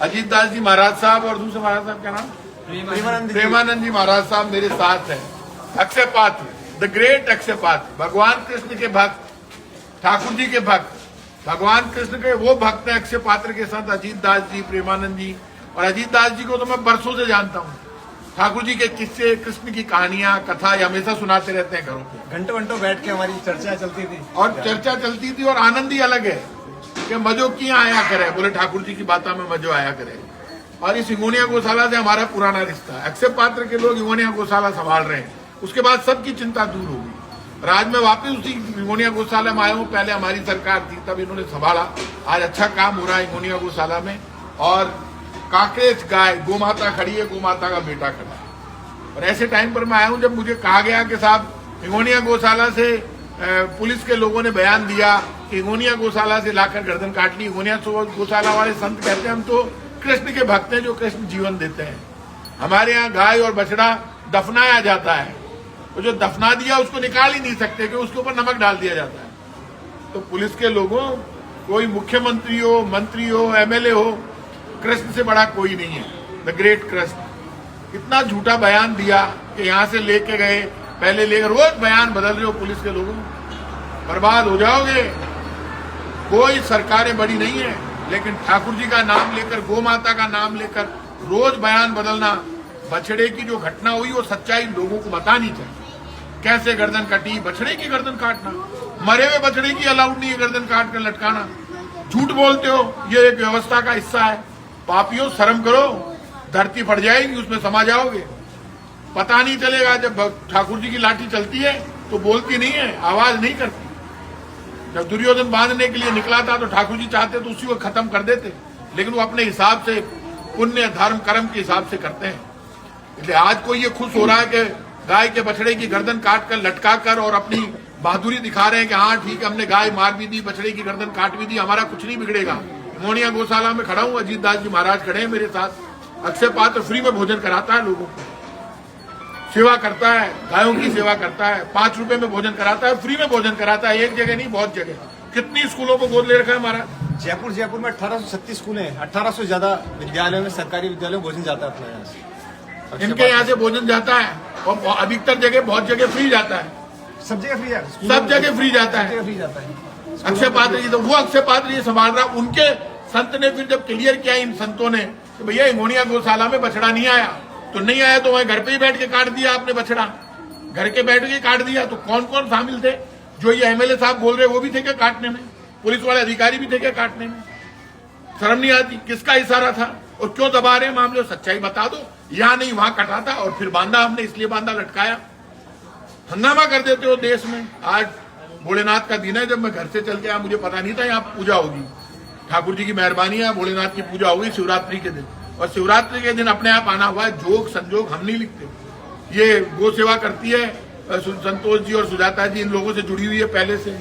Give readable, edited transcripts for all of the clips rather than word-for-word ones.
अजीत दास जी महाराज साहब और दूसरे महाराज साहब क्या नाम, प्रेमानंद जी महाराज साहब मेरे साथ हैं। अक्षय पात्र, द ग्रेट अक्षय पात्र, भगवान कृष्ण के भक्त, ठाकुर जी के भक्त, भगवान कृष्ण के वो भक्त हैं अक्षय पात्र के साथ अजीत दास जी, प्रेमानंद जी। और अजीत दास जी को तो मैं बरसों से जानता हूँ। ठाकुर जी के किस्से, कृष्ण की कहानियां, कथा ये हमेशा सुनाते रहते हैं घरों पे। घंटों घंटों बैठ के हमारी चर्चा चलती थी और आनंद ही अलग है कि मजो किया आया करे, बोले ठाकुर जी की बातों में मजो आया करे। और इस हिंगोनिया गौशाला से हमारा पुराना रिश्ता है। अक्षय पात्र के लोग हिंगोनिया गौशाला संभाल रहे हैं, उसके बाद सबकी चिंता दूर होगी। और आज मैं वापस उसी हिंगोनिया गौशाला में आया हूँ। पहले हमारी सरकार थी तब इन्होंने संभाला, आज अच्छा काम हो रहा है हिंगोनिया गौशाला में। और काकरेज गाय, गोमाता खड़ी है, गोमाता का बेटा खड़ा है। और ऐसे टाइम पर मैं आया हूँ जब मुझे कहा गया कि साहब हिंगोनिया गौशाला से पुलिस के लोगों ने बयान दिया कि हिंगोनिया गौशाला से लाकर गर्दन काट ली। हिंगोनिया गौशाला वाले संत कहते हैं हम तो कृष्ण के भक्त हैं जो कृष्ण जीवन देते हैं। हमारे यहाँ गाय और बछड़ा दफनाया जाता है, तो जो दफना दिया उसको निकाल ही नहीं सकते कि उसके ऊपर नमक डाल दिया जाता है। तो पुलिस के लोगों, कोई मुख्यमंत्री हो, मंत्री हो, एमएलए हो, कृष्ण से बड़ा कोई नहीं है, द ग्रेट कृष्ण। इतना झूठा बयान दिया कि यहाँ से लेके गए, पहले लेकर रोज बयान बदल रहे हो पुलिस के लोगों, बर्बाद हो जाओगे। कोई सरकारें बड़ी नहीं है, लेकिन ठाकुर जी का नाम लेकर, गौ माता का नाम लेकर रोज बयान बदलना। बछड़े की जो घटना हुई वो सच्चाई लोगों को बतानी चाहिए। कैसे गर्दन कटी, बछड़े की गर्दन काटना, मरे हुए बछड़े की अलाउड नहीं है गर्दन काट कर लटकाना। झूठ बोलते हो, ये एक व्यवस्था का हिस्सा है। पापियों शर्म करो, धरती फट जाएगी, उसमें समा जाओगे। पता नहीं चलेगा। जब ठाकुर जी की लाठी चलती है तो बोलती नहीं है, आवाज नहीं करती। जब दुर्योधन बांधने के लिए निकला था तो ठाकुर जी चाहते तो उसी को खत्म कर देते, लेकिन वो अपने हिसाब से, पुण्य धर्म कर्म के हिसाब से करते हैं। इसलिए आज कोई ये खुश हो रहा है कि गाय के बछड़े की गर्दन काट कर, लटका कर और अपनी बहादुरी दिखा रहे हैं कि हाँ ठीक है, हमने गाय मार भी दी, बछड़े की गर्दन काट भी दी, हमारा कुछ नहीं बिगड़ेगा। हिंगोनिया गौशाला में खड़ा हूँ, अजीत दास जी महाराज खड़े हैं मेरे साथ। अक्षय पात्र फ्री में भोजन कराता है, लोगों को सेवा करता है, गायों की सेवा करता है, 5 रुपए में भोजन कराता है, फ्री में भोजन कराता है। एक जगह नहीं, बहुत जगह। कितनी स्कूलों को गोद ले रखा है हमारा। जयपुर में 1836 स्कूल हैं, 1800 से ज्यादा विद्यालयों में, सरकारी विद्यालयों में भोजन जाता है अपने यहाँ से। इनके यहाँ से भोजन जाता है और अधिकतर जगह, बहुत जगह फ्री जाता है। सब जगह फ्री है, सब जगह फ्री जाता है। अक्षय पात्र जी, तो वो अक्षय पात्र जी संभाल रहा। उनके संत ने फिर जब क्लियर किया इन संतों ने कि भैया हिंगोनिया गौशाला में बछड़ा नहीं आया, तो नहीं आया तो वहीं घर पे ही बैठ के काट दिया आपने बछड़ा, घर के बैठ के काट दिया। तो कौन कौन शामिल थे? जो ये एमएलए साहब बोल रहे वो भी थे क्या काटने में? पुलिस वाले अधिकारी भी थे क्या काटने में? शर्म नहीं आती? किसका इशारा था और क्यों दबा रहे मामले? सच्चाई बता दो। यहाँ नहीं वहां कटा था और फिर बांधा हमने, इसलिए बांधा, लटकाया। हंगामा कर देते हो देश में। आज भोलेनाथ का दिन है, जब मैं घर से चल के आया मुझे पता नहीं था यहाँ पूजा होगी। ठाकुर जी की मेहरबानी है, भोलेनाथ की पूजा होगी शिवरात्रि के दिन, और शिवरात्रि के दिन अपने आप आना हुआ है। जोग संजोग हम नहीं लिखते। ये गो सेवा करती है संतोष जी और सुजाता जी, इन लोगों से जुड़ी हुई है पहले से।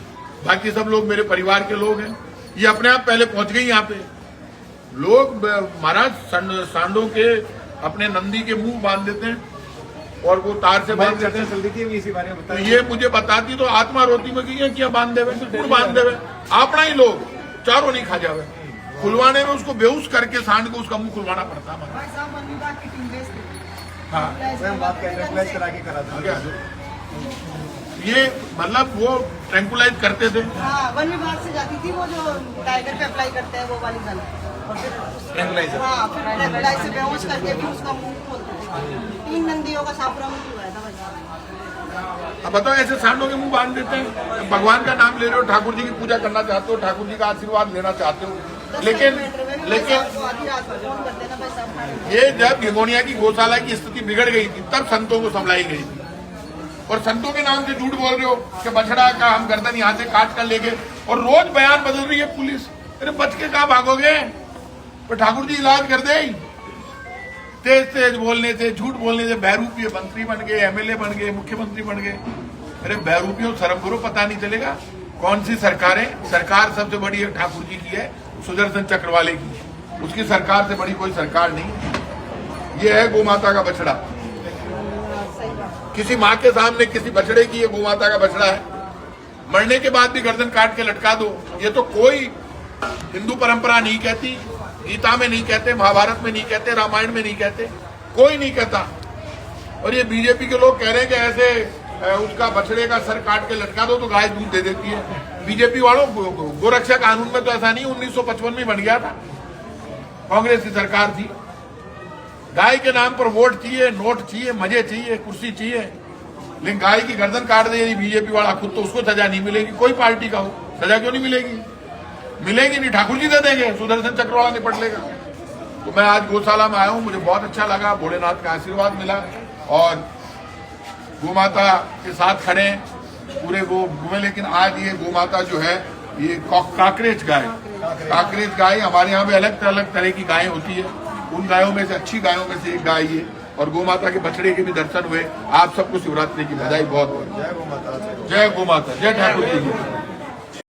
बाकी सब लोग मेरे परिवार के लोग हैं। ये अपने आप पहले पहुंच गई यहाँ पे। लोग महाराज सांडों के अपने नंदी के मुंह बांध देते हैं और वो तार से बांध देते हैं। तो ये मुझे बताती तो आत्मा रोती में कि क्या बांध देवे, कुड़ बांध देवे, अपना ही लोग चारों नहीं खा जावे। खुलवाने में उसको बेहोश करके सांड को उसका मुंह खुलवाना पड़ता है। ये मतलब वो ट्रैंकुलाइज करते थे। वन विभाग से जाती थी वो, जो टाइगर पे अप्लाई करते हैं वो वाली गन, और फिर ट्रैंकुलाइजर, फिर ट्रैंकुलाइजर से बेहोश करके भी उसका मुंह खोलते थे। 3 नंदियों का सापुरा मुंह हुआ था। अब बताओ, ऐसे सांडों के मुंह बांध देते हैं। भगवान का नाम ले रहे हो, ठाकुर जी की पूजा करना चाहते हो, ठाकुर जी का आशीर्वाद लेना चाहते हो, लेकिन ये जब हिंगोनिया की गौशाला की स्थिति बिगड़ गई थी तब संतों को संभलाई गई थी। और संतों के नाम से झूठ बोल रहे हो कि बछड़ा का हम गर्दन यहाँ से काट कर ले गए, और रोज बयान बदल रही है पुलिस। अरे बच के कहाँ भागोगे? तो ठाकुर जी इलाज कर दे। तेज तेज बोलने से, झूठ बोलने से बहरूपी मंत्री बन गए, एमएलए बन गए, मुख्यमंत्री बन गए। अरे बहरूपियों, शर्म करो, पता नहीं चलेगा कौन सी सरकारें। सरकार सबसे बड़ी है ठाकुर जी की है, सुदर्शन चक्र वाले की। उसकी सरकार से बड़ी कोई सरकार नहीं। ये है गोमाता का बछड़ा। किसी माँ के सामने किसी बछड़े की, ये गोमाता का बछड़ा है, मरने के बाद भी गर्दन काट के लटका दो। ये तो कोई हिंदू परंपरा नहीं कहती, गीता में नहीं कहते, महाभारत में नहीं कहते, रामायण में नहीं कहते, कोई नहीं कहता। और ये बीजेपी के लोग कह रहे हैं कि ऐसे उसका बछड़े का सर काट के लटका दो तो गाय दूध दे देती है। बीजेपी वालों, गोरक्षा कानून में तो ऐसा नहीं, 1955 में बन गया था, कांग्रेस की सरकार थी। गाय के नाम पर वोट चाहिए, नोट चाहिए, मजे चाहिए, कुर्सी चाहिए, लेकिन गाय की गर्दन काट दे यदि बीजेपी वाला खुद, तो उसको सजा नहीं मिलेगी। कोई पार्टी का हो, सजा क्यों नहीं मिलेगी? मिलेगी नहीं, ठाकुर जी दे देंगे, सुदर्शन चक्र वाला निपट लेगा। तो मैं आज गौशाला में आया हूं, मुझे बहुत अच्छा लगा, भोलेनाथ का आशीर्वाद मिला और गोमाता के साथ खड़े पूरे गो घूमे। लेकिन आज ये गोमाता जो है, ये काकरेज गाय, हमारे यहाँ पे अलग अलग तरह की गायें होती है, उन गायों में से अच्छी गायों में से एक गाय ये, और गोमाता के बछड़े के भी दर्शन हुए। आप सबको शिवरात्रि की बधाई बहुत बहुत। जय गो माता। जय गो माता, जय ठाकुर जी की।